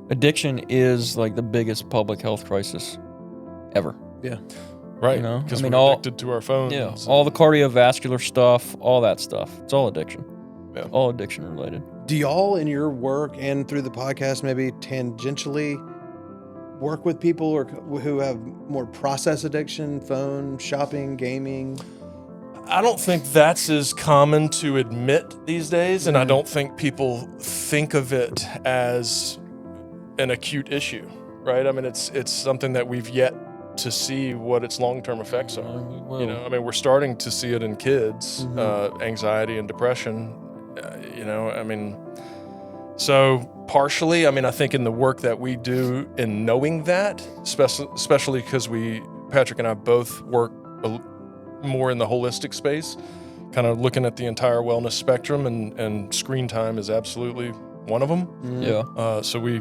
addiction is like the biggest public health crisis ever. Yeah. Right. You know? Because I mean, we're addicted to our phones. Yeah, all the cardiovascular stuff, all that stuff. It's all addiction. Yeah. All addiction related. Do y'all in your work and through the podcast maybe tangentially work with people or who have more process addiction, phone, shopping, gaming? I don't think that's as common to admit these days, and I don't think people think of it as an acute issue, right? I mean, it's something that we've yet to see what its long-term effects are. You know, I mean, we're starting to see it in kids, anxiety and depression. You know, I mean, so partially, I mean, I think in the work that we do in knowing that, especially because Patrick and I both work more in the holistic space, kind of looking at the entire wellness spectrum, and screen time is absolutely one of them. Yeah. So we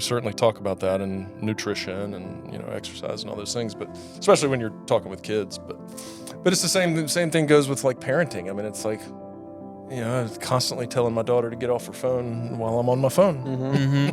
certainly talk about that, and nutrition and, exercise and all those things, but especially when you're talking with kids, but it's the same thing goes with like parenting. I mean, it's like, I was constantly telling my daughter to get off her phone while I'm on my phone.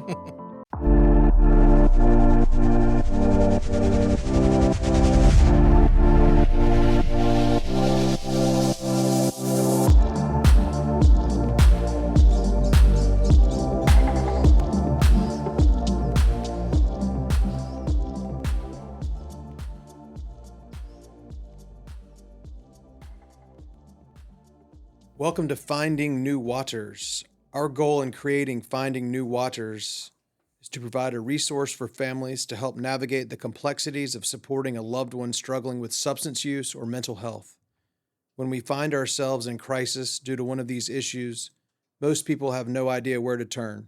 Welcome to Finding New Waters. Our goal in creating Finding New Waters is to provide a resource for families to help navigate the complexities of supporting a loved one struggling with substance use or mental health. When we find ourselves in crisis due to one of these issues, most people have no idea where to turn.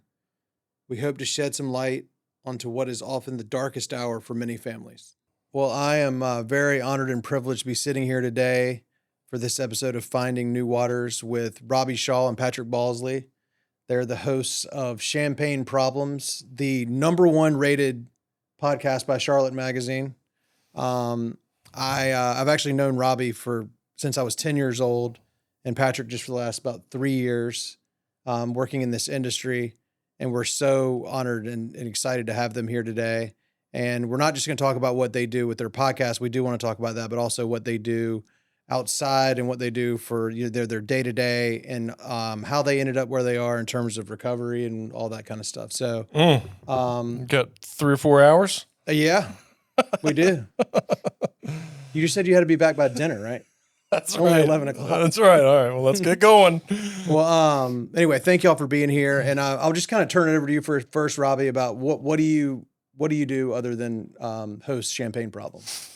We hope to shed some light onto what is often the darkest hour for many families. Well, I am very honored and privileged to be sitting here today for this episode of Finding New Waters with Robbie Shaw and Patrick Balsley. They're the hosts of Champagne Problems, the #1 rated podcast by Charlotte Magazine. I've actually known Robbie since I was 10 years old, and Patrick just for the last about 3 years working in this industry. And we're so honored and excited to have them here today. And we're not just going to talk about what they do with their podcast. We do want to talk about that, but also what they do outside and what they do for their day-to-day, and how they ended up where they are in terms of recovery and all that kind of stuff. So Got 3 or 4 hours? Yeah, we do. You just said you had to be back by dinner, right? That's only right. 11 o'clock. That's right. All right. Well, let's get going. Well, anyway, thank y'all for being here. And I'll just kind of turn it over to you first, Robbie, about what do you do other than host Champagne Problems?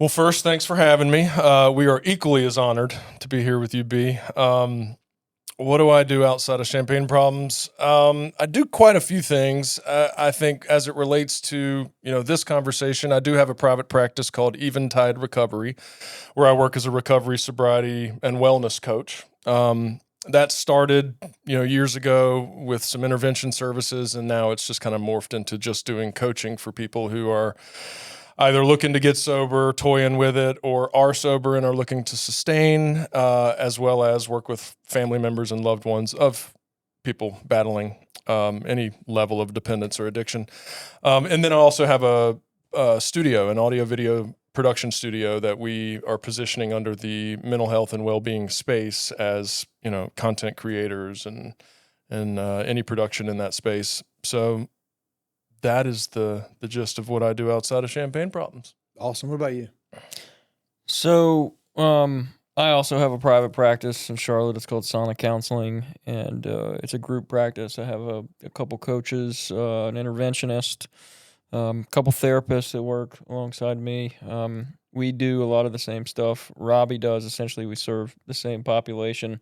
Well, first, thanks for having me. We are equally as honored to be here with you, B. What do I do outside of Champagne Problems? I do quite a few things. I think as it relates to, this conversation, I do have a private practice called Eventide Recovery, where I work as a recovery, sobriety, and wellness coach. That started, years ago with some intervention services, and now it's just kind of morphed into just doing coaching for people who are either looking to get sober, toying with it, or are sober and are looking to sustain, as well as work with family members and loved ones of people battling any level of dependence or addiction. And then I also have a studio, an audio-video production studio that we are positioning under the mental health and well-being space as, content creators and any production in that space. So that is the gist of what I do outside of Champagne Problems. Awesome. What about you? So, I also have a private practice in Charlotte. It's called Sonic Counseling, and it's a group practice. I have a couple coaches, an interventionist, a couple therapists that work alongside me. We do a lot of the same stuff Robbie does. Essentially, we serve the same population.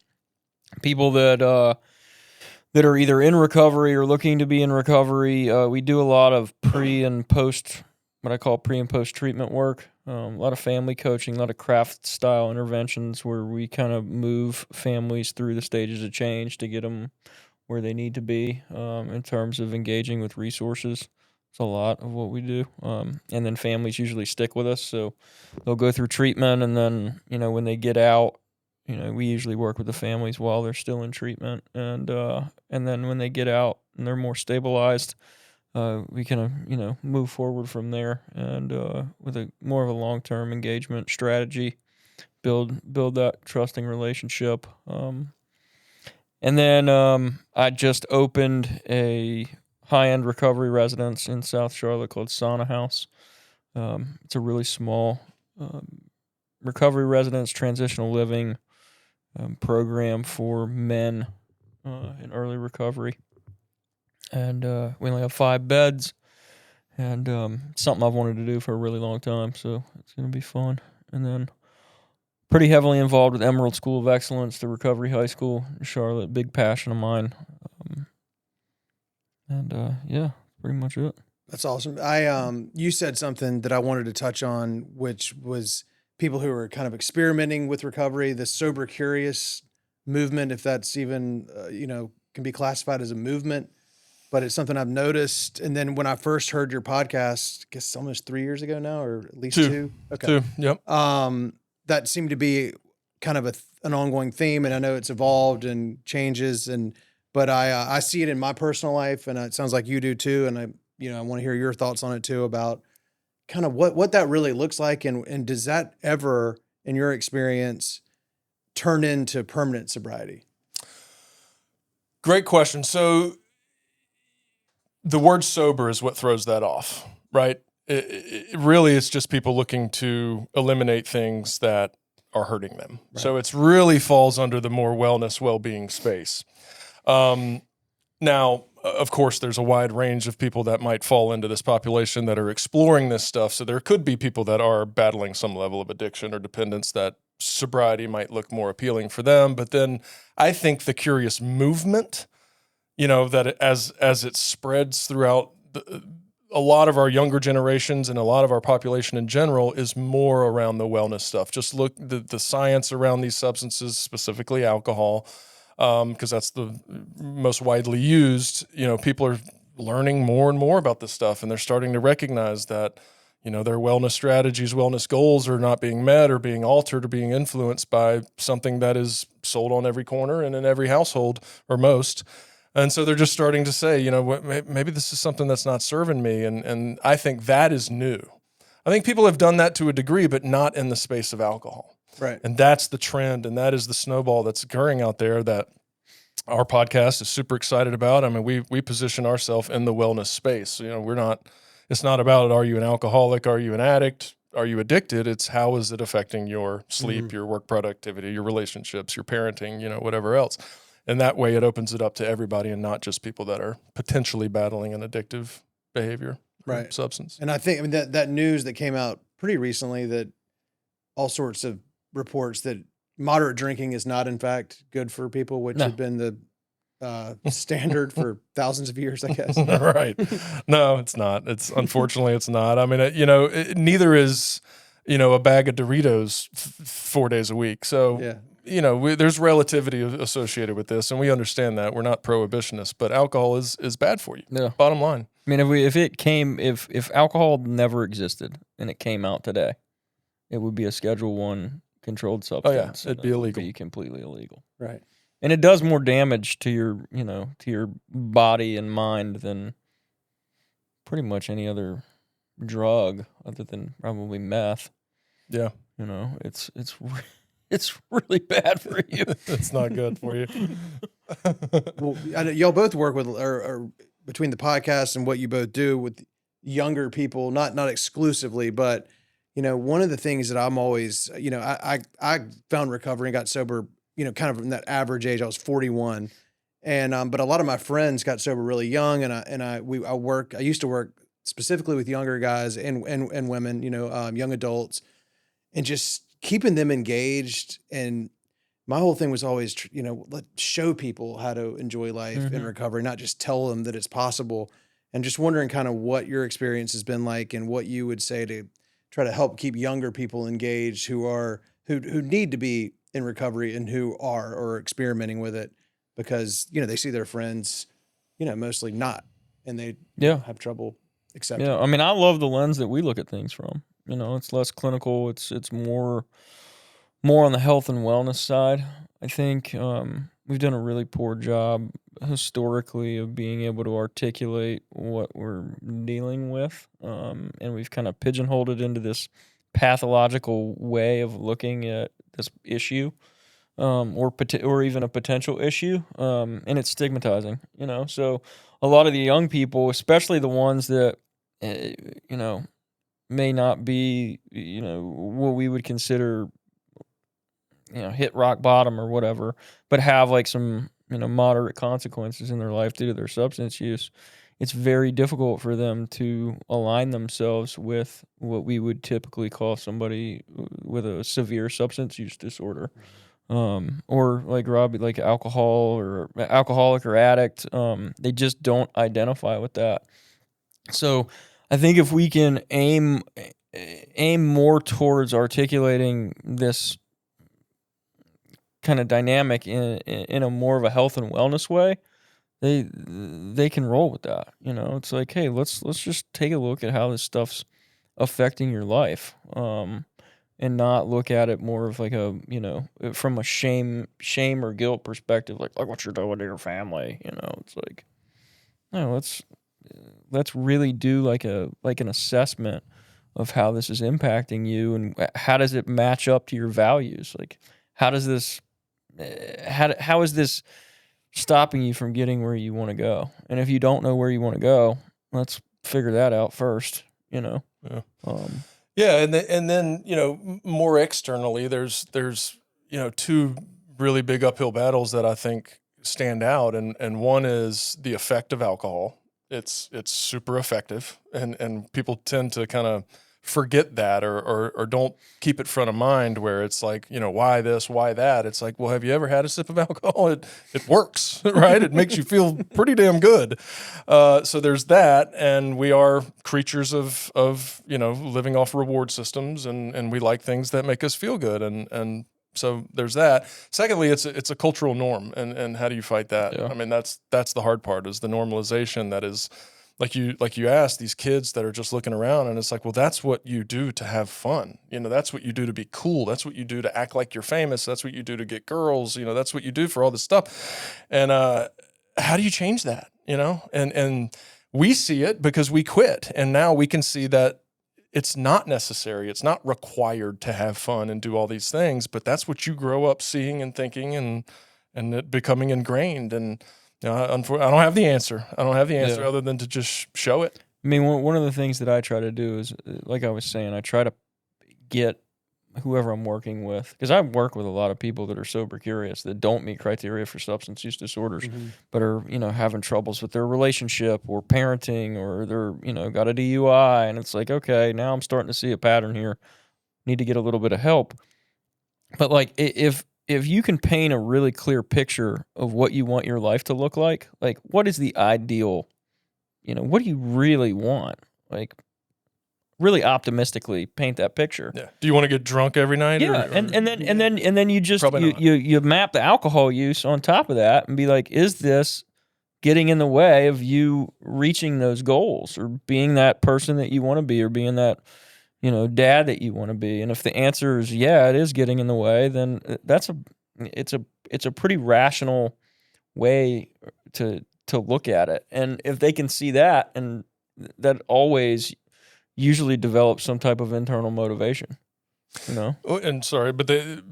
People that are either in recovery or looking to be in recovery. We do a lot of what I call pre and post treatment work. A lot of family coaching, a lot of craft style interventions where we kind of move families through the stages of change to get them where they need to be in terms of engaging with resources. It's a lot of what we do. And then families usually stick with us. So they'll go through treatment, and then, when they get out, we usually work with the families while they're still in treatment, and then when they get out and they're more stabilized, we can move forward from there, and with a more of a long-term engagement strategy, build that trusting relationship. And then I just opened a high-end recovery residence in South Charlotte called Sauna House. It's a really small recovery residence, transitional living program for men in early recovery. And we only have 5 beds, and it's something I've wanted to do for a really long time, so it's going to be fun. And then pretty heavily involved with Emerald School of Excellence, the recovery high school in Charlotte, big passion of mine. Yeah, pretty much it. That's awesome. You said something that I wanted to touch on, which was people who are kind of experimenting with recovery, the sober curious movement, if that's even, can be classified as a movement, but it's something I've noticed. And then when I first heard your podcast, I guess almost 3 years ago now, or at least 2. Okay. 2. Yep. That seemed to be kind of an ongoing theme. And I know it's evolved and changes, but I see it in my personal life, and it sounds like you do too. And I want to hear your thoughts on it too, about kind of what that really looks like. And does that ever, in your experience, turn into permanent sobriety? Great question. So the word sober is what throws that off, right? It really is just people looking to eliminate things that are hurting them. Right. So it's really falls under the more wellness, well-being space. Now, of course, there's a wide range of people that might fall into this population that are exploring this stuff. So there could be people that are battling some level of addiction or dependence that sobriety might look more appealing for them. But then I think the curious movement, that as it spreads throughout a lot of our younger generations and a lot of our population in general, is more around the wellness stuff. Just look the science around these substances, specifically alcohol, because that's the most widely used. People are learning more and more about this stuff, and they're starting to recognize that, their wellness strategies, wellness goals are not being met or being altered or being influenced by something that is sold on every corner and in every household, or most. And so they're just starting to say, maybe this is something that's not serving me. And I think that is new. I think people have done that to a degree, but not in the space of alcohol. Right. And that's the trend, and that is the snowball that's occurring out there that our podcast is super excited about. I mean, we position ourselves in the wellness space. It's not about, are you an alcoholic? Are you an addict? Are you addicted? It's how is it affecting your sleep, your work productivity, your relationships, your parenting, whatever else. And that way it opens it up to everybody, and not just people that are potentially battling an addictive behavior, right, substance. And I think that news that came out pretty recently, that all sorts of reports that moderate drinking is not in fact good for people, which had been the standard for thousands of years, I guess. Right. No, it's not. Unfortunately, it's not. I mean, neither is, a bag of Doritos 4 days a week. So, yeah. There's relativity associated with this, and we understand that. We're not prohibitionists, but alcohol is bad for you. Yeah. Bottom line. I mean, if alcohol never existed and it came out today, it would be a Schedule I controlled substance. Oh yeah, it'd be illegal. It would be completely illegal. Right. And it does more damage to your body and mind than pretty much any other drug, other than probably meth. Yeah. It's really bad for you. It's not good for you. Well, I know y'all both work with, or between the podcast and what you both do with younger people, not exclusively, but one of the things that I'm always, I found recovery and got sober, kind of from that average age. I was 41, and but a lot of my friends got sober really young, and I used to work specifically with younger guys and women, young adults, and just keeping them engaged. And my whole thing was always, let's show people how to enjoy life in recovery, not just tell them that it's possible. And just wondering kind of what your experience has been like, and what you would say to try to help keep younger people engaged who need to be in recovery and who are, or experimenting with it, because, they see their friends, mostly not, and they have trouble accepting. Yeah. I mean, I love the lens that we look at things from. It's less clinical. It's more more on the health and wellness side. I think we've done a really poor job historically of being able to articulate what we're dealing with, and we've kind of pigeonholed it into this pathological way of looking at this issue, or even a potential issue, and it's stigmatizing. So a lot of the young people, especially the ones that you know may not be what we would consider hit rock bottom or whatever, but have like some, moderate consequences in their life due to their substance use. It's very difficult for them to align themselves with what we would typically call somebody with a severe substance use disorder. Or like Robbie, like alcoholic or addict. They just don't identify with that. So I think if we can aim more towards articulating this kind of dynamic in a more of a health and wellness way, they can roll with that. It's like, hey, let's just take a look at how this stuff's affecting your life, and not look at it more of like a from a shame or guilt perspective, like what you're doing to your family. It's like, no, let's really do like an assessment of how this is impacting you and how does it match up to your values. Like, how does this how is this stopping you from getting where you want to go? And if you don't know where you want to go, let's figure that out first. Yeah. Yeah, and then more externally, there's two really big uphill battles that I think stand out, and one is the effect of alcohol. It's super effective, and people tend to kind of forget that or don't keep it front of mind, where it's like, why this, why that? It's like, well, have you ever had a sip of alcohol? It works, right? It makes you feel pretty damn good. So there's that, and we are creatures of living off reward systems, and we like things that make us feel good, and so there's that. Secondly, it's a cultural norm, and how do you fight that? Yeah. I mean, that's the hard part, is the normalization that is, like you asked, these kids that are just looking around, and it's like, well, that's what you do to have fun. That's what you do to be cool. That's what you do to act like you're famous. That's what you do to get girls. That's what you do for all this stuff. And how do you change that? And we see it because we quit, and now we can see that it's not necessary. It's not required to have fun and do all these things, but that's what you grow up seeing and thinking, and it becoming ingrained. And I don't have the answer. Yeah. Other than to just show it. I mean, one of the things that I try to do is, like I was saying, I try to get whoever I'm working with, because I work with a lot of people that are sober curious, that don't meet criteria for substance use disorders, but are, having troubles with their relationship or parenting, or they're, got a DUI. And it's like, okay, now I'm starting to see a pattern here. Need to get a little bit of help. But like, if you can paint a really clear picture of what you want your life to look like what is the ideal, what do you really want? Like, really optimistically paint that picture. Yeah. Do you want to get drunk every night? Yeah, and then you just Probably not. you map the alcohol use on top of that and be like, is this getting in the way of you reaching those goals, or being that person that you want to be, or being that dad that you want to be? And if the answer is yeah, it is getting in the way, then it's a pretty rational way to look at it. And if they can see that, and that always usually develops some type of internal motivation. Oh, and sorry, but the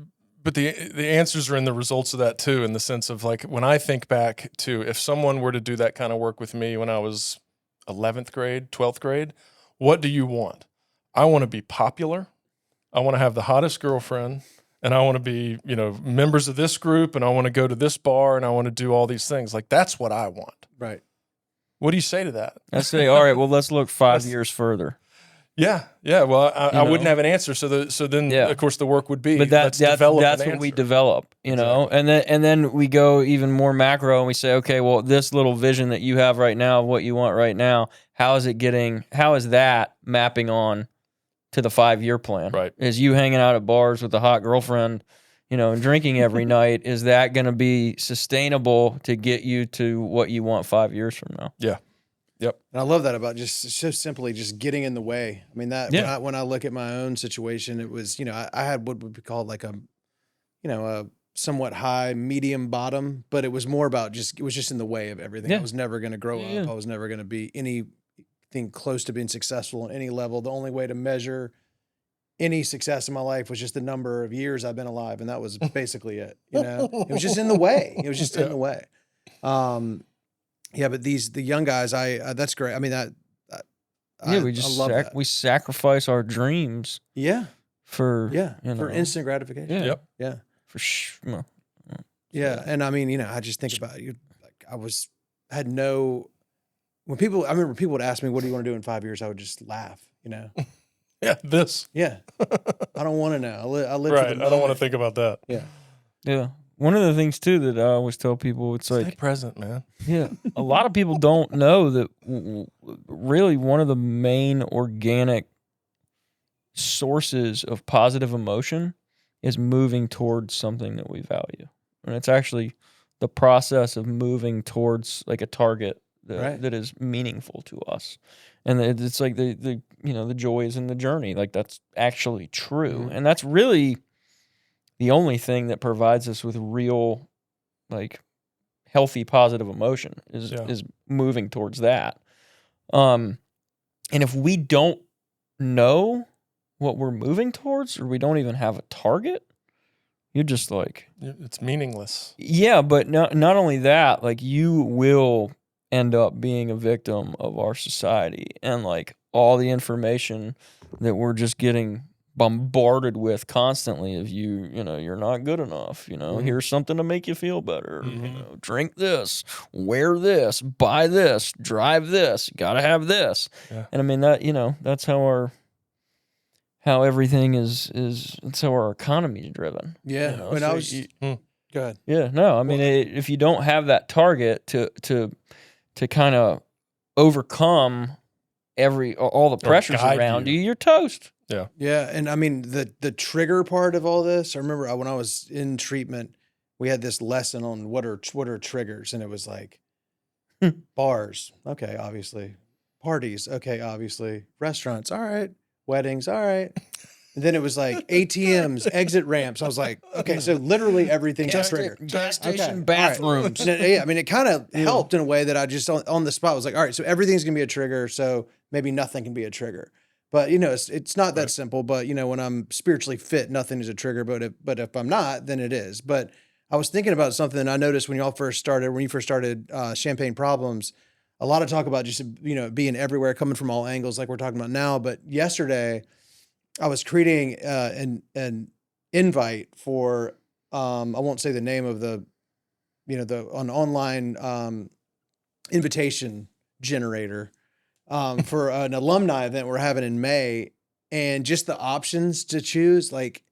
answers are in the results of that too, in the sense of, like, when I think back to, if someone were to do that kind of work with me when I was 11th grade, 12th grade, what do you want? I want to be popular. I want to have the hottest girlfriend, and I want to be, members of this group, and I want to go to this bar, and I want to do all these things. Like, that's what I want. Right. What do you say to that? I say, all right, well, let's look 5 years further. Yeah. Well, I wouldn't have an answer. So then, of course, the work would be, but that's what we develop, Exactly. and then we go even more macro, and we say, okay, well, this little vision that you have right now of what you want right now, how is that mapping on to the 5-year plan? Right. Is you hanging out at bars with a hot girlfriend, and drinking every night, is that going to be sustainable to get you to what you want 5 years from now? Yeah. Yep. And I love that about just so simply just getting in the way. I mean, that when I look at my own situation, it was, I had what would be called like a a somewhat high, medium bottom, but it was more about it was just in the way of everything. I was never going to grow up. I was never going to be anything close to being successful on any level. The only way to measure any success in my life was just the number of years I've been alive. And that was basically it. It was just in the way. It was just in the way. But the young guys, that's great. I mean, I love that. We sacrifice our dreams. Yeah. For instant gratification. Yep. Yeah. Yeah. And I mean, I just think about you. Like I remember people would ask me, what do you want to do in 5 years? I would just laugh, Yeah. This. Yeah. I don't want to know. I live right. for the I don't want to think about that. Yeah. Yeah. One of the things too that I always tell people, it's Stay like present, man. Yeah. A lot of people don't know that really one of the main organic sources of positive emotion is moving towards something that we value. And it's actually the process of moving towards like a target that is meaningful to us. And it's like the joy is in the journey. Like that's actually true. Mm-hmm. And that's really the only thing that provides us with real, like, healthy, positive emotion is moving towards that. And if we don't know what we're moving towards, or we don't even have a target, you're just like, it's meaningless. Yeah, but not only that, like you will end up being a victim of our society and like all the information that we're just getting bombarded with constantly of you're not good enough, here's something to make you feel better, drink this, wear this, buy this, drive this, you gotta have this. And I mean that, that's how everything is it's how our economy is driven. When I was go ahead. I mean, if you don't have that target to kind of overcome all the pressures around you, you're toast. Yeah. And I mean, the trigger part of all this, I remember when I was in treatment, we had this lesson on what are triggers. And it was like bars. Okay. Obviously. Parties. Okay. Obviously. Restaurants. All right. Weddings. All right. And then it was like ATMs, exit ramps. I was like, okay, so literally everything's a trigger. Gas station bathrooms. Right. Yeah. I mean, it kind of helped in a way that I just on the spot was like, all right, so everything's going to be a trigger. So maybe nothing can be a trigger. But, it's not that simple. But, when I'm spiritually fit, nothing is a trigger. But if I'm not, then it is. But I was thinking about something I noticed when you first started Champagne Problems, a lot of talk about just, being everywhere, coming from all angles like we're talking about now. But yesterday I was creating an invite for, I won't say the name of an online invitation generator for an alumni event we're having in May, and just the options to choose, like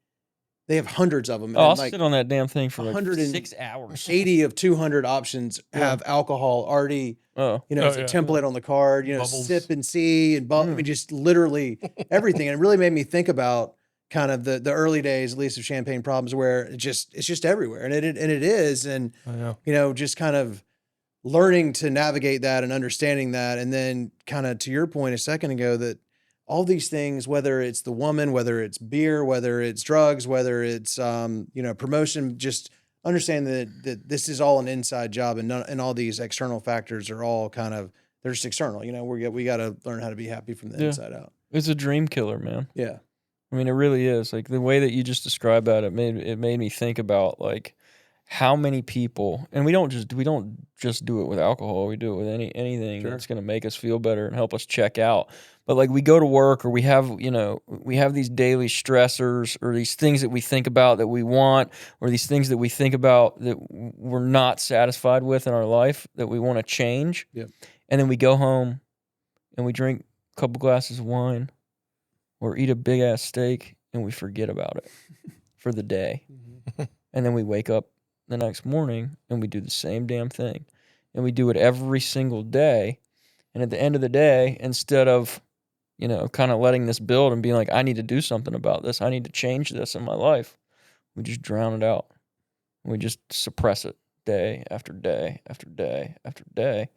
they have hundreds of them. I'll sit on that damn thing for like 6 hours. 80 of 200 options have alcohol already. It's a template on the card. Sip and see, and I mean, just literally everything. And it really made me think about kind of the early days, at least of Champagne Problems, where it's just everywhere, and it is, and just kind of learning to navigate that and understanding that. And then kind of to your point a second ago, that all these things, whether it's the woman, whether it's beer, whether it's drugs, whether it's, promotion, just understand that this is all an inside job, and all these external factors are all kind of, they're just external. We got to learn how to be happy from the inside out. It's a dream killer, man. Yeah. I mean, it really is. Like the way that you just described that, it made me think about like how many people, and we don't just do it with alcohol. We do it with anything that's going to make us feel better and help us check out. But like we go to work, or we have these daily stressors, or these things that we think about that we want, or these things that we think about that we're not satisfied with in our life that we want to change. Yep. And then we go home and we drink a couple glasses of wine or eat a big ass steak, and we forget about it for the day. Mm-hmm. And then we wake up the next morning and we do the same damn thing, and we do it every single day. And at the end of the day, instead of kind of letting this build and being like, I need to do something about this, I need to change this in my life, we just drown it out. We just suppress it day after day after day after day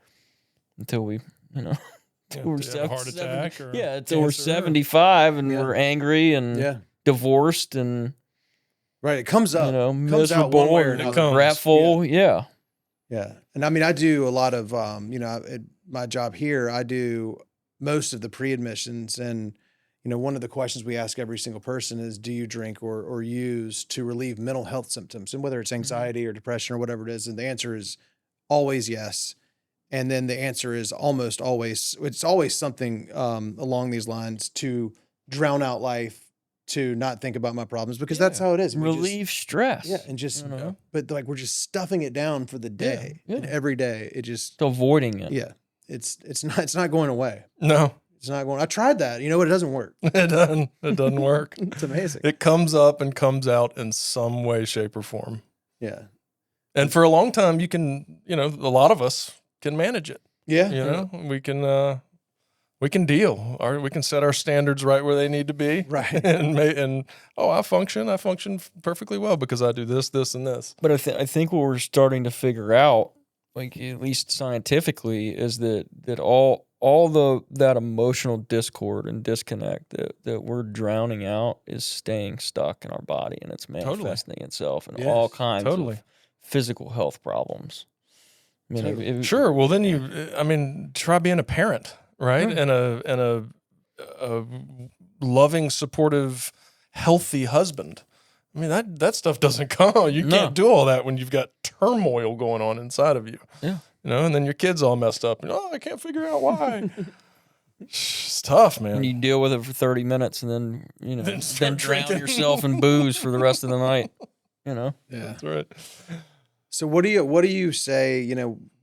until we until we're a heart attack or until we're 75 and we're angry and divorced and Right. It comes up. You know, comes out one miserable way or and another. regretful. Yeah. Yeah. And I mean, I do a lot of, at my job here, I do most of the pre-admissions. And, one of the questions we ask every single person is, do you drink or use to relieve mental health symptoms? And whether it's anxiety or depression or whatever it is. And the answer is always yes. And then the answer is it's always something along these lines to drown out life, to not think about my problems, because that's how it is. Relieve stress. Yeah. And just, but like, we're just stuffing it down for the day. Yeah. And every day it just, avoiding it. yeah, it's not going away. No, it's not going. I tried that. It doesn't work. It doesn't work. It's amazing. It comes up and comes out in some way, shape, or form. Yeah. And for a long time, you can, a lot of us can manage it. Yeah. We can deal, or we can set our standards right where they need to be. Right. and I function perfectly well because I do this, this, and this. But I think what we're starting to figure out, like at least scientifically, is that all that emotional discord and disconnect that we're drowning out is staying stuck in our body, and it's manifesting itself in all kinds of physical health problems. I mean, sure. Well, then try being a parent, right? And a loving, supportive, healthy husband. I mean, that stuff doesn't come. You can't do all that when you've got turmoil going on inside of you. Yeah. And then your kid's all messed up. And, I can't figure out why. It's tough, man. And you deal with it for 30 minutes and then, then drown drinking. yourself in booze for the rest of the night, Yeah. That's right. So what do you say,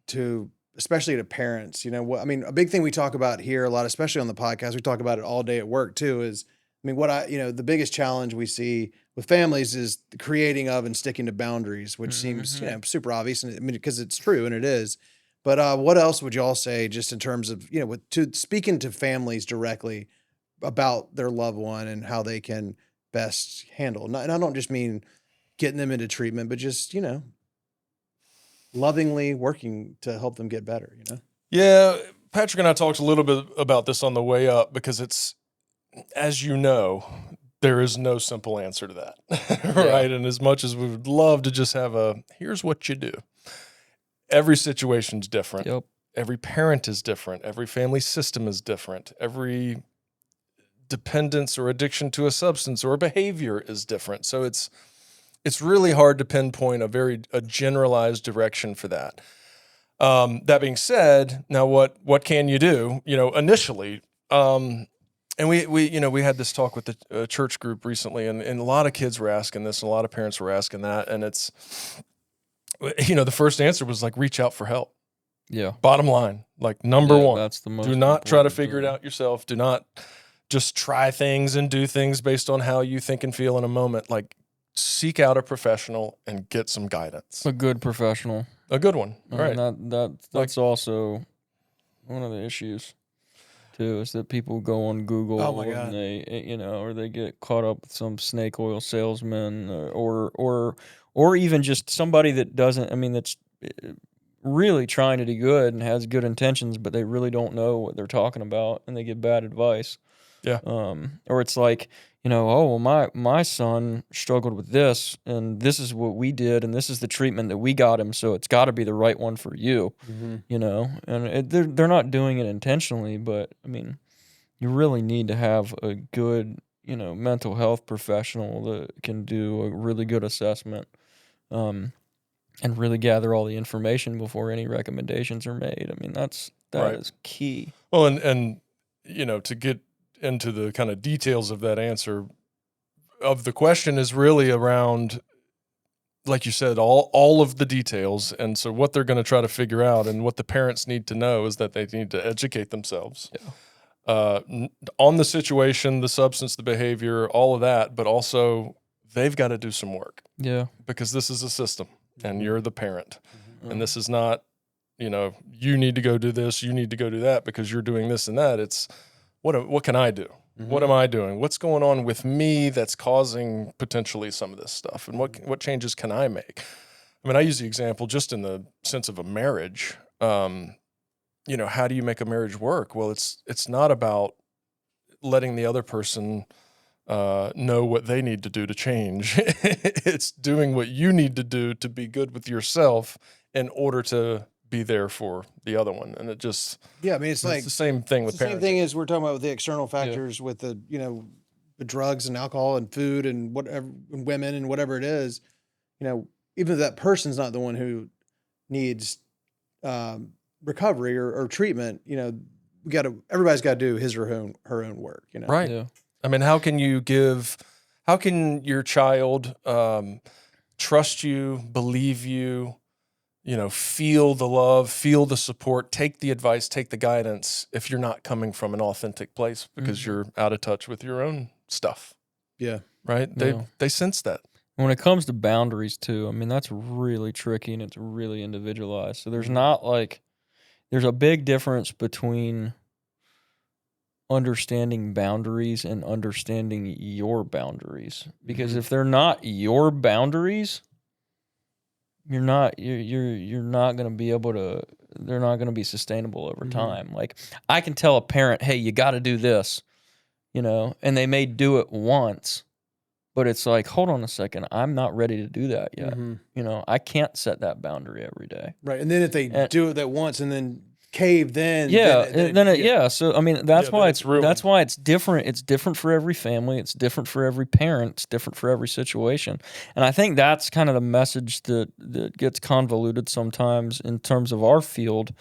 to, especially to parents, a big thing we talk about here a lot, especially on the podcast, we talk about it all day at work too, is, the biggest challenge we see with families is the creating of and sticking to boundaries, which seems, super obvious. And because it's true and it is, but what else would y'all say just in terms of, to speaking to families directly about their loved one and how they can best handle, and I don't just mean getting them into treatment, but just, lovingly working to help them get better, Yeah, Patrick and I talked a little bit about this on the way up because it's, as you know, there is no simple answer to that, right? And as much as we would love to just have here's what you do. Every situation's different. Yep. Every parent is different. Every family system is different. Every dependence or addiction to a substance or a behavior is different. So it's really hard to pinpoint a generalized direction for that. That being said, now what can you do? Initially, and we had this talk with the church group recently, and a lot of kids were asking this, and a lot of parents were asking that, and it's, the first answer was like, reach out for help. Yeah. Bottom line, like number one, that's the most do not try to important figure it thing. out yourself. Do not just try things and do things based on how you think and feel in a moment. Like, seek out a professional and get some guidance. A good professional. A good one, I right? mean, that's also one of the issues too, is that people go on Google and they, or they get caught up with some snake oil salesman or even just somebody that doesn't, that's really trying to do good and has good intentions, but they really don't know what they're talking about and they get bad advice. Yeah. Or it's like, my son struggled with this and this is what we did and this is the treatment that we got him, so it's got to be the right one for you, and they're not doing it intentionally, but you really need to have a good, mental health professional that can do a really good assessment, and really gather all the information before any recommendations are made. That Right. is key. Well, and to get into the kind of details of that answer of the question is really around, like you said, all of the details. And so what they're going to try to figure out and what the parents need to know is that they need to educate themselves on the situation, the substance, the behavior, all of that, but also they've got to do some work. Yeah. Because this is a system and you're the parent. And this is not, you need to go do this, you need to go do that because you're doing this and that. It's, what can I do? What am I doing? What's going on with me that's causing potentially some of this stuff? And what changes can I make? I use the example just in the sense of a marriage. How do you make a marriage work? Well, it's not about letting the other person know what they need to do to change. It's doing what you need to do to be good with yourself in order to be there for the other one. And it just, Yeah, I mean, it's like the same thing with the same parenting. thing as we're talking about with the external factors with the, the drugs and alcohol and food and whatever, and women and whatever it is, even if that person's not the one who needs recovery or treatment, everybody's got to do his or her own work, Right. Yeah. I mean, how can your child trust you, believe you, feel the love, feel the support, take the advice, take the guidance if you're not coming from an authentic place because you're out of touch with your own stuff. Yeah. Right? They sense that. When it comes to boundaries too, I mean, that's really tricky and it's really individualized. So there's not there's a big difference between understanding boundaries and understanding your boundaries. Because if they're not your boundaries, you're not going to be able to, they're not going to be sustainable over time. Like, I can tell a parent, hey, you got to do this, and they may do it once, but it's like, hold on a second, I'm not ready to do that yet. I can't set that boundary every day. Right. And then if they do it that once and then cave, then So I mean, that's why it's different. It's different for every family. It's different for every parent. It's different for every situation. And I think that's kind of the message that gets convoluted sometimes in terms of our field,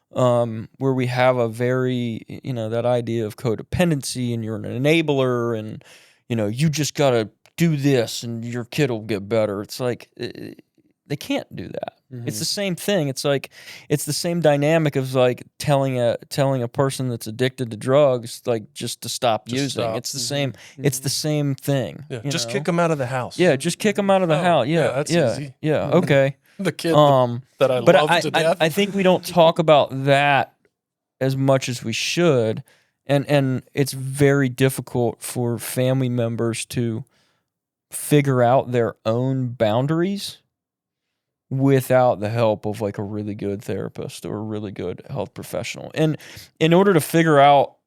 where we have a very, that idea of codependency and you're an enabler and, you just got to do this and your kid will get better. It's like, they can't do that. It's the same thing. It's like, it's the same dynamic of like telling a person that's addicted to drugs, like just to stop using. Stop. It's the same. It's the same thing. Yeah. Just kick them out of the house. Yeah. Just kick them out of the house. Yeah. That's easy. Yeah. Okay. The kid that I love to death. I think we don't talk about that as much as we should. And it's very difficult for family members to figure out their own boundaries without the help of like a really good therapist or a really good health professional. And in order to figure out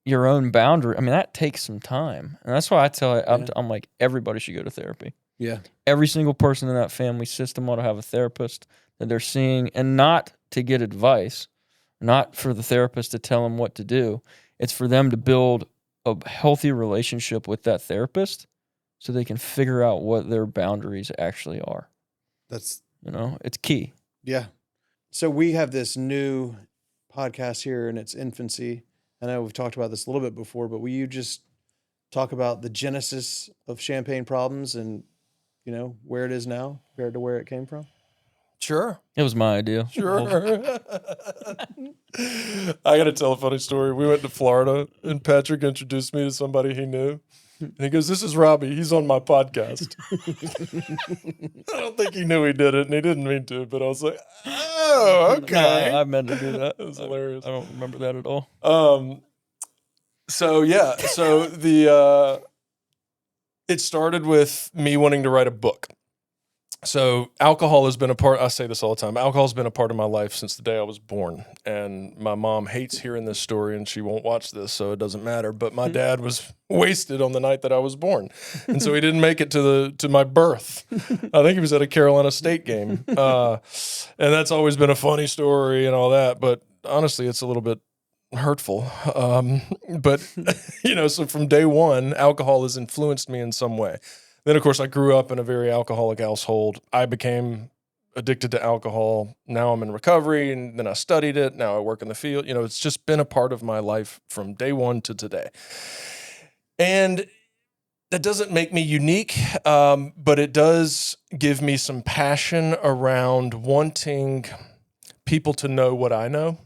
your own boundary, I mean, that takes some time. And that's why I tell it, I'm like, everybody should go to therapy. Yeah. Every single person in that family system ought to have a therapist that they're seeing, and not to get advice, not for the therapist to tell them what to do. It's for them to build a healthy relationship with that therapist so they can figure out what their boundaries actually are. That's, it's key. Yeah. So we have this new podcast here in its infancy. I know we've talked about this a little bit before, but will you just talk about the genesis of Champagne Problems and, where it is now compared to where it came from? Sure. It was my idea. Sure. I got to tell a funny story. We went to Florida and Patrick introduced me to somebody he knew. And he goes, "This is Robbie. He's on my podcast." I don't think he knew he did it, and he didn't mean to, but I was like, oh, okay. No, I meant to do that. It was hilarious. I don't remember that at all. So it started with me wanting to write a book. So alcohol has been a part, I say this all the time, alcohol has been a part of my life since the day I was born. And my mom hates hearing this story and she won't watch this, so it doesn't matter. But my dad was wasted on the night that I was born. And so he didn't make it to my birth. I think he was at a Carolina State game. And that's always been a funny story and all that. But honestly, it's a little bit hurtful. But, so from day one, alcohol has influenced me in some way. Then, of course, I grew up in a very alcoholic household. I became addicted to alcohol. Now I'm in recovery, and then I studied it. Now I work in the field. It's just been a part of my life from day one to today. And that doesn't make me unique, but it does give me some passion around wanting people to know what I know.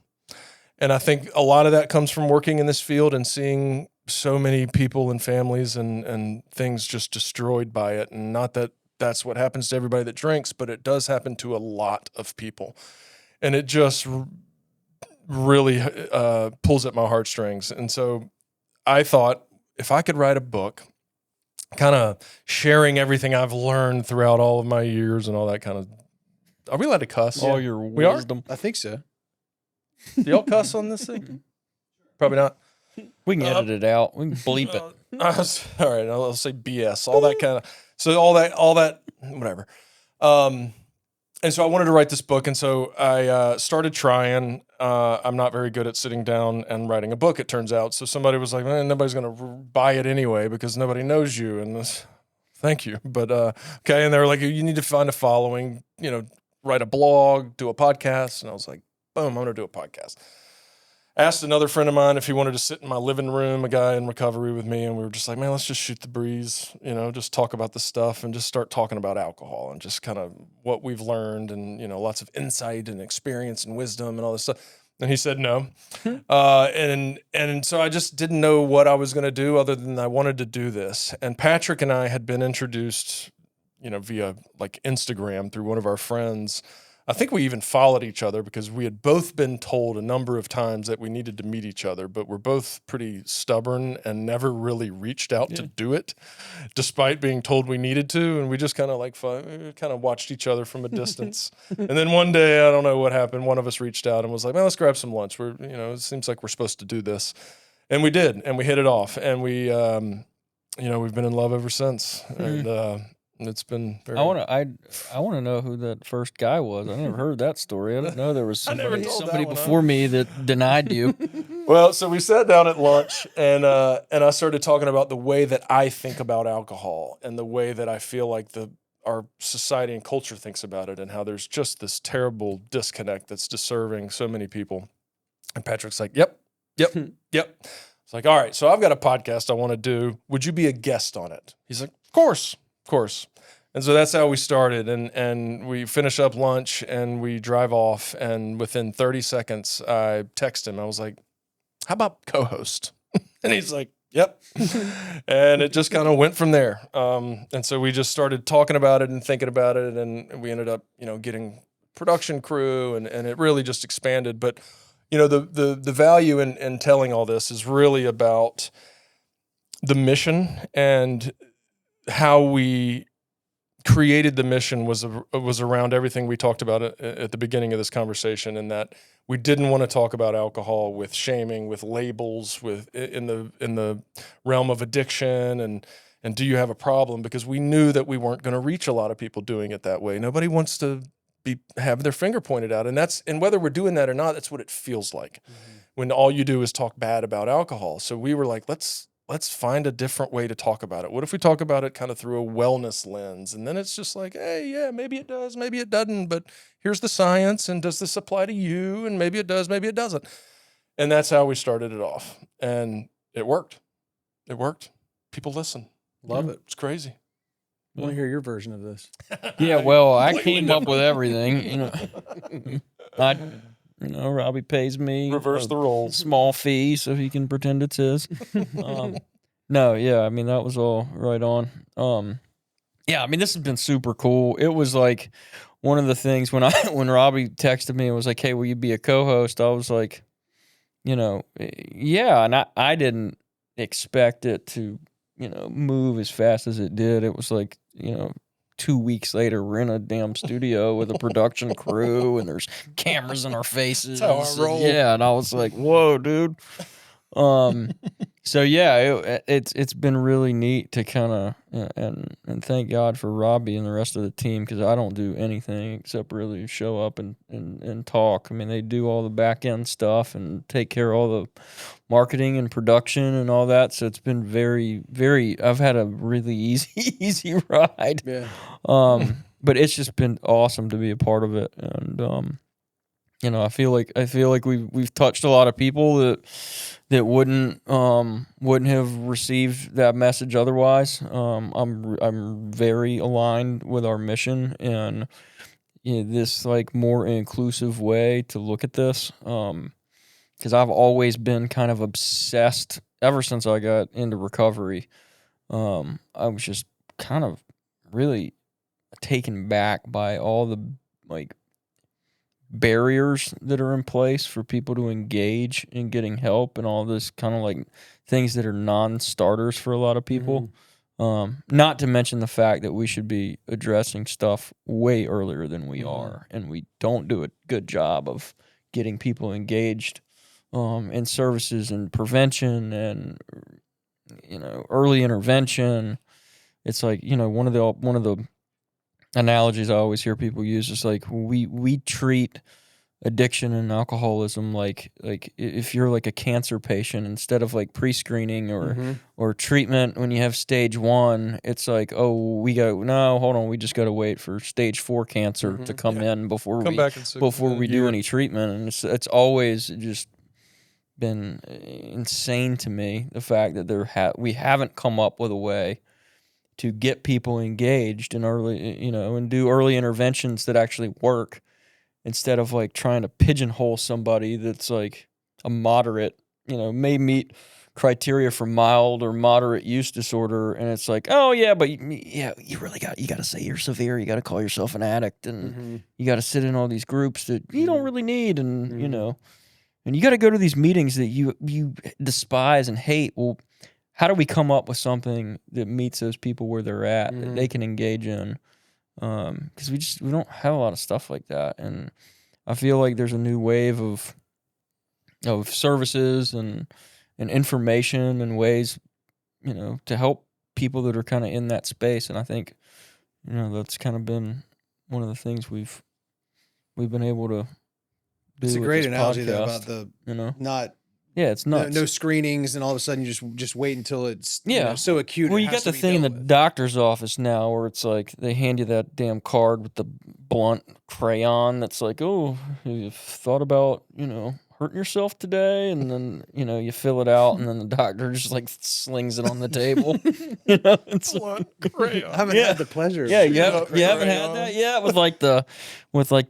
And I think a lot of that comes from working in this field and seeing so many people and families and things just destroyed by it. And not that that's what happens to everybody that drinks, but it does happen to a lot of people. And it just really pulls at my heartstrings. And so I thought, if I could write a book, kind of sharing everything I've learned throughout all of my years and all that kind of, are we allowed to cuss? All your wisdom. I think so. Do y'all cuss on this thing? Probably not. We can edit it out. We can bleep it. all right, I'll say BS, all that kind of, so all that, whatever. And so I wanted to write this book, and so I started trying. I'm not very good at sitting down and writing a book, it turns out. So somebody was like, nobody's going to buy it anyway because nobody knows you. And this, thank you. But okay. And they were like, you need to find a following, write a blog, do a podcast. And I was like, boom, I'm going to do a podcast. Asked another friend of mine if he wanted to sit in my living room, a guy in recovery with me, and we were just like, man, let's just shoot the breeze, just talk about this stuff and just start talking about alcohol and just kind of what we've learned and, lots of insight and experience and wisdom and all this stuff. And he said no. And so I just didn't know what I was going to do other than I wanted to do this. And Patrick and I had been introduced, via like Instagram through one of our friends. I think we even followed each other because we had both been told a number of times that we needed to meet each other, but we're both pretty stubborn and never really reached out to do it, despite being told we needed to. And we just kind of watched each other from a distance. And then one day, I don't know what happened, one of us reached out and was like, man, let's grab some lunch. It seems like we're supposed to do this. And we did, and we hit it off. And we, we've been in love ever since. And, it's been very... I want to know who that first guy was. I never heard that story. I didn't know there was somebody before me that denied you. Well, so we sat down at lunch and I started talking about the way that I think about alcohol and the way that I feel like our society and culture thinks about it and how there's just this terrible disconnect that's disserving so many people. And Patrick's like, yep. It's like, all right, so I've got a podcast I want to do. Would you be a guest on it? He's like, of course. And so that's how we started. And we finish up lunch and we drive off. And within 30 seconds, I text him. I was like, how about co-host? And he's like, yep. And it just kind of went from there. And so we just started talking about it and thinking about it. And we ended up, getting production crew and it really just expanded. But, the value in telling all this is really about the mission and how we created the mission was around everything we talked about at the beginning of this conversation, and that we didn't want to talk about alcohol with shaming, with labels, with in the realm of addiction and do you have a problem? Because we knew that we weren't going to reach a lot of people doing it that way. Nobody wants to have their finger pointed out, and whether we're doing that or not, that's what it feels like when all you do is talk bad about alcohol. So we were like, let's find a different way to talk about it. What if we talk about it kind of through a wellness lens? And then it's just like, hey, yeah, maybe it does, maybe it doesn't, but here's the science, and does this apply to you? And maybe it does, maybe it doesn't. And that's how we started it off. And it worked. People listen. Love it. It's crazy. I want to hear your version of this. Yeah, well, I came up with everything. Robbie pays me Reverse the roles. Small fee so he can pretend it's his. No, yeah, I mean, that was all right on. Yeah, I mean, this has been super cool. It was like one of the things when Robbie texted me and was like, hey, will you be a co-host? I was like, yeah, and I didn't expect it to, move as fast as it did. It was like, 2 weeks later, we're in a damn studio with a production crew, and there's cameras in our faces. That's how I roll. Yeah, and I was like, "Whoa, dude!" So yeah, it's been really neat to kind of and thank God for Robbie and the rest of the team, because I don't do anything except really show up and talk. I mean, they do all the back end stuff and take care of all the marketing and production and all that. So it's been very, very. I've had a really easy ride. Yeah. But it's just been awesome to be a part of it, and I feel like we've touched a lot of people that wouldn't have received that message otherwise. I'm very aligned with our mission and this like more inclusive way to look at this. Because I've always been kind of obsessed ever since I got into recovery. I was just kind of really taken back by all the like barriers that are in place for people to engage in getting help and all this kind of like things that are non-starters for a lot of people. Not to mention the fact that we should be addressing stuff way earlier than we are, and we don't do a good job of getting people engaged in services and prevention and early intervention. It's like, one of the analogies I always hear people use is like we treat addiction and alcoholism like if you're like a cancer patient, instead of like pre-screening or treatment when you have stage 1, it's like, oh, hold on, we just got to wait for stage 4 cancer to come in before we do any treatment. And it's always just been insane to me, the fact that we haven't come up with a way to get people engaged in early, and do early interventions that actually work, instead of like trying to pigeonhole somebody that's like a moderate, may meet criteria for mild or moderate use disorder. And it's like, oh yeah, but you really you got to say you're severe. You got to call yourself an addict, and you got to sit in all these groups that you don't really need. And, and you got to go to these meetings that you despise and hate. Well, how do we come up with something that meets those people where they're at, that they can engage in? Because we don't have a lot of stuff like that, and I feel like there's a new wave of services and information and ways, to help people that are kind of in that space. And I think, that's kind of been one of the things we've been able to do. It's a great analogy though, about the not. Yeah, it's nuts. No screenings, and all of a sudden you just wait until it's so acute. Well, you got the thing in the doctor's office now where it's like they hand you that damn card with the blunt crayon that's like, oh, you've thought about, hurting yourself today, and then you fill it out, and then the doctor just like slings it on the table. It's blunt crayon. I haven't had the pleasure. Yeah, you haven't had that yet with like the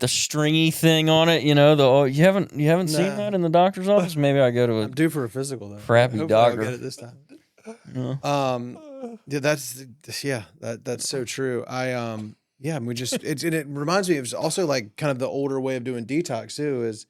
stringy thing on it. You haven't seen that in the doctor's office. Maybe I go to I'm due for a physical though. Crappy doctor. I'll get it this time. That's so true. It reminds me of also like kind of the older way of doing detox too, is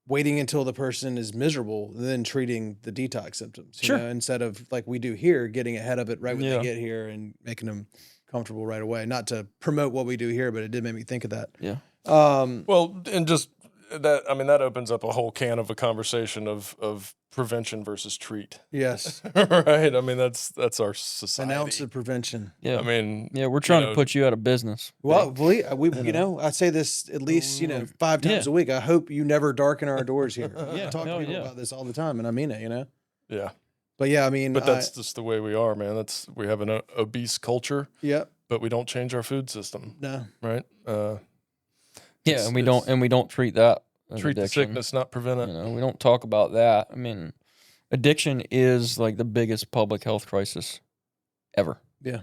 waiting until the person is miserable, then treating the detox symptoms, instead of like we do here, getting ahead of it right when they get here and making them comfortable right away. Not to promote what we do here, but it did make me think of that. Yeah. Well, and just that, that opens up a whole can of a conversation of prevention versus treat. Yes. Right. That's our society. An ounce of prevention. Yeah. We're trying to put you out of business. Well, we I say this at least, 5 times a week. I hope you never darken our doors here. I talk to people about this all the time, and I mean it, Yeah. But but that's just the way we are, man. We have an obese culture. Yep. But we don't change our food system. No. Right. And we don't treat that. Treat the sickness, not prevent it. We don't talk about that. Addiction is like the biggest public health crisis ever. Yeah.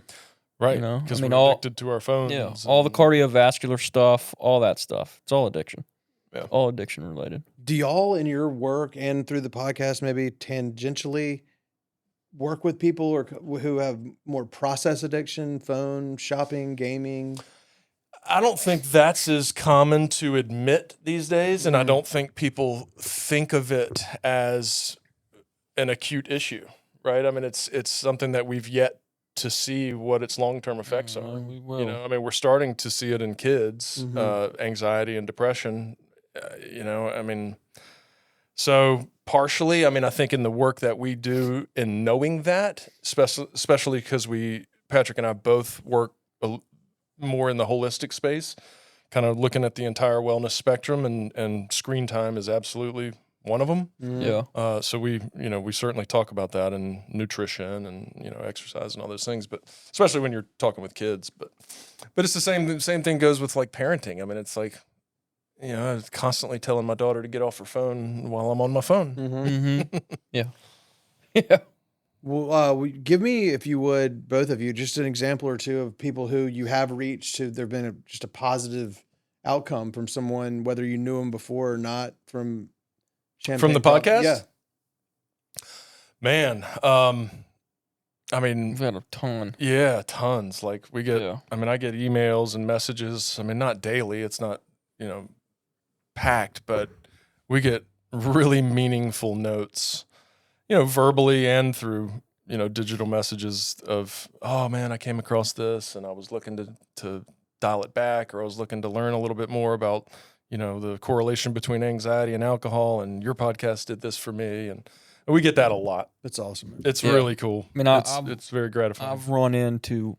Right. Because we're addicted to our phones. Yeah. All the cardiovascular stuff, all that stuff. It's all addiction. Yeah. All addiction related. Do y'all in your work and through the podcast maybe tangentially work with people who have more process addiction, phone, shopping, gaming? I don't think that's as common to admit these days, and I don't think people think of it as an acute issue, right? It's something that we've yet to see what its long-term effects are. We will. We're starting to see it in kids, anxiety and depression, so partially, I think in the work that we do in knowing that, especially because Patrick and I both work more in the holistic space, kind of looking at the entire wellness spectrum, and screen time is absolutely one of them. Yeah. So we certainly talk about that, and nutrition and, exercise and all those things, but especially when you're talking with kids, but it's the same thing goes with like parenting. It's like, I was constantly telling my daughter to get off her phone while I'm on my phone. Yeah. Yeah. Well, give me, if you would, both of you, just an example or two of people who you have reached who there have been just a positive outcome from someone, whether you knew them before or not, from the podcast. Yeah, man. We've had a ton. Yeah, tons. Like we get. Yeah. I get emails and messages. Not daily. It's not packed, but we get really meaningful notes. Verbally and through, digital messages of, oh man, I came across this and I was looking to dial it back, or I was looking to learn a little bit more about, the correlation between anxiety and alcohol, and your podcast did this for me. And We get that a lot. That's awesome. Man. It's really cool. I mean, it's very gratifying. I've run into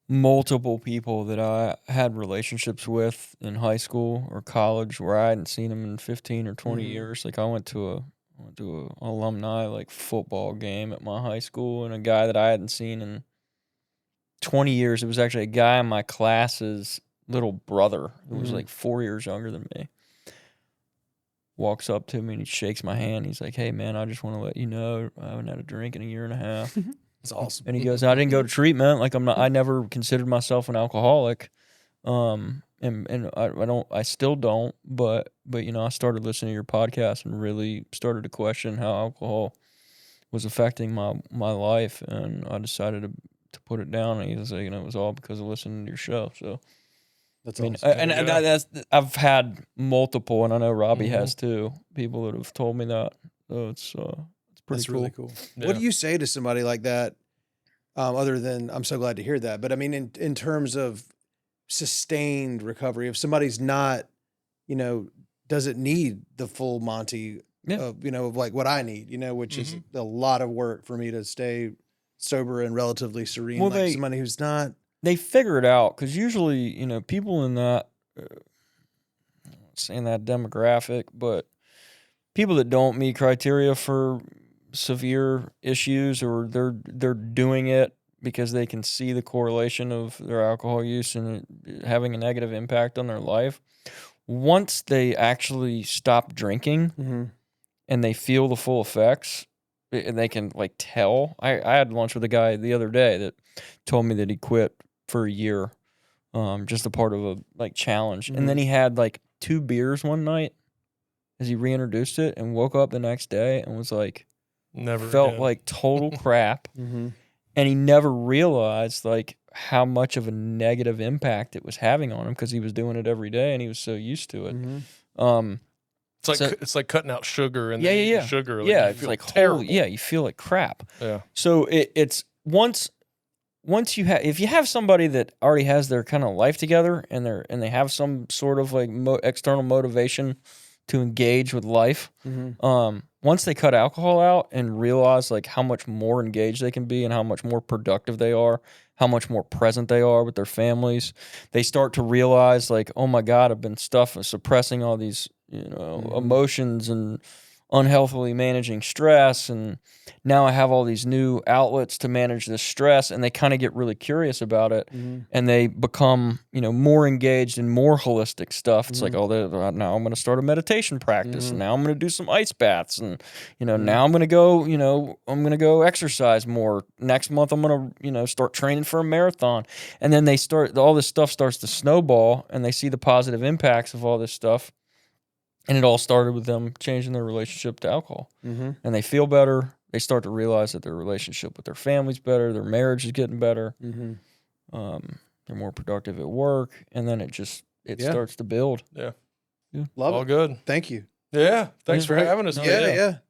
multiple people that I had relationships with in high school or college where I hadn't seen them in 15 or 20 years. Like I went to a alumni like football game at my high school, and a guy that I hadn't seen in 20 years. It was actually a guy in my class's little brother who was like 4 years younger than me. Walks up to me and he shakes my hand. He's like, "Hey man, I just want to let you know I haven't had a drink in a year and a half." That's awesome. And he goes, "I didn't go to treatment. Like I never considered myself an alcoholic. And I still don't, but you know, I started listening to your podcast and really started to question how alcohol was affecting my life, and I decided to put it down." And he was like, "You know, it was all because of listening to your show." So That's I mean, awesome. and I've had multiple, and I know Robbie has too. People that have told me that. So it's pretty That's cool. really cool. Yeah. What do you say to somebody like that? Other than I'm so glad to hear that, but I mean, in terms of sustained recovery, if somebody's not, you know, doesn't need the full Monty of, you know, of like what I need, you know, which is a lot of work for me to stay sober and relatively serene. Well, like somebody who's not. They figure it out because usually, you know, people in that, I'm not saying that demographic, but people that don't meet criteria for severe issues, or they're doing it because they can see the correlation of their alcohol use and it having a negative impact on their life. Once they actually stop drinking and they feel the full effects, and they can like tell. I had lunch with a guy the other day that told me that he quit for a year, just a part of a like challenge, and then he had like 2 beers one night as he reintroduced it, and woke up the next day and was like, Never felt again. like total crap, and he never realized like how much of a negative impact it was having on him because he was doing it every day and he was so used to it. It's like cutting out sugar and sugar. Like Yeah, you it's feel like terrible. you feel like crap. Yeah. So it's once you have, if you have somebody that already has their kind of life together and they have some sort of like external motivation to engage with life, once they cut alcohol out and realize like how much more engaged they can be and how much more productive they are, how much more present they are with their families, they start to realize like, oh my God, I've been suppressing all these, you know, emotions and unhealthily managing stress, and now I have all these new outlets to manage this stress, and they kind of get really curious about it, and they become, you know, more engaged in more holistic stuff. It's like, oh, now I'm going to start a meditation practice, and now I'm going to do some ice baths, and you know, now I'm going to go, you know, I'm going to go exercise more. Next month I'm going to, you know, start training for a marathon, and then all this stuff starts to snowball, and they see the positive impacts of all this stuff. And it all started with them changing their relationship to alcohol. And they feel better. They start to realize that their relationship with their family's better. Their marriage is getting better. They're more productive at work. And then it starts to build. Yeah. Love all it. good. Thank you. Yeah. Thanks for having us. Yeah.